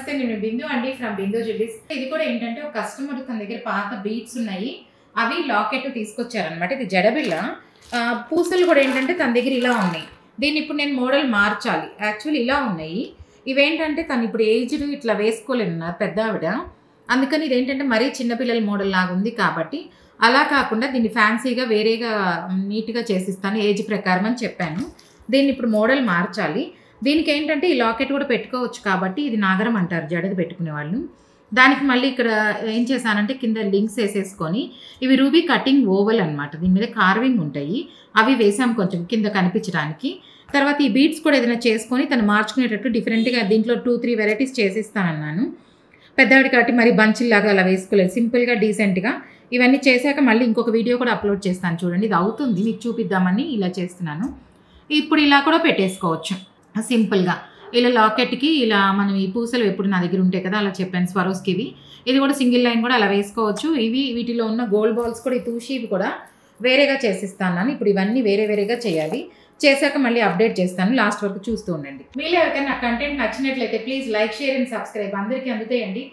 నమస్తే, నేను బిందు అండి ఫ్రమ్ బిందు జ్యువెలరీస్. ఇది కూడా ఏంటంటే ఒక కస్టమర్ తన దగ్గర పాత బీడ్స్ ఉన్నాయి, అవి లాకెట్ తీసుకొచ్చారనమాట. ఇది జడబిళ్ళ పూసలు కూడా ఏంటంటే తన దగ్గర ఇలా ఉన్నాయి. దీన్ని ఇప్పుడు నేను మోడల్ మార్చాలి. యాక్చువల్లీ ఇలా ఉన్నాయి. ఇవేంటంటే తను ఇప్పుడు ఏజ్డ్ ఇట్లా వేసుకోలేనున్నారు పెద్ద ఆవిడ, అందుకని ఇదేంటంటే మరీ చిన్నపిల్లల మోడల్ లాగా ఉంది కాబట్టి అలా కాకుండా దీన్ని ఫ్యాన్సీగా వేరేగా నీట్గా చేసిస్తాను ఏజ్ ప్రకారం అని చెప్పాను. దీన్ని ఇప్పుడు మోడల్ మార్చాలి. దీనికి ఏంటంటే ఈ లాకెట్ కూడా పెట్టుకోవచ్చు కాబట్టి ఇది నాగరం అంటారు జడది పెట్టుకునే వాళ్ళు. దానికి మళ్ళీ ఇక్కడ ఏం చేశానంటే కింద లింక్స్ వేసేసుకొని, ఇవి రూబీ కటింగ్ ఓవల్ అనమాట, దీని మీద కార్వింగ్ ఉంటాయి, అవి వేసాం కొంచెం కింద కనిపించడానికి. తర్వాత ఈ బీడ్స్ కూడా ఏదైనా చేసుకొని తను మార్చుకునేటట్టు డిఫరెంట్గా దీంట్లో 2-3 వెరైటీస్ చేసిస్తానన్నాను. పెద్దవాడి కాబట్టి మరి బంచిల్లాగా అలా వేసుకోలేదు, సింపుల్గా డీసెంట్గా. ఇవన్నీ చేశాక మళ్ళీ ఇంకొక వీడియో కూడా అప్లోడ్ చేస్తాను చూడండి. ఇది అవుతుంది మీకు చూపిద్దామని ఇలా చేస్తున్నాను. ఇప్పుడు ఇలా కూడా పెట్టేసుకోవచ్చు సింపుల్గా. ఇలా లాకెట్కి ఇలా మనం ఈ పూసలు ఎప్పుడు నా దగ్గర ఉంటాయి కదా, అలా చెప్పాను స్వరోస్కి. ఇది కూడా సింగిల్ లైన్ కూడా అలా వేసుకోవచ్చు. వీటిలో ఉన్న గోల్డ్ బాల్స్ కూడా ఈ తూషివి కూడా వేరేగా చేసిస్తాను. ఇప్పుడు ఇవన్నీ వేరేగా చేయాలి. చేశాక మళ్ళీ అప్డేట్ చేస్తాను, లాస్ట్ వరకు చూస్తూ ఉండండి. మీలో ఎవరికైనా నా కంటెంట్ నచ్చినట్లయితే please like, share and subscribe. అందరికీ అందుతాయండి.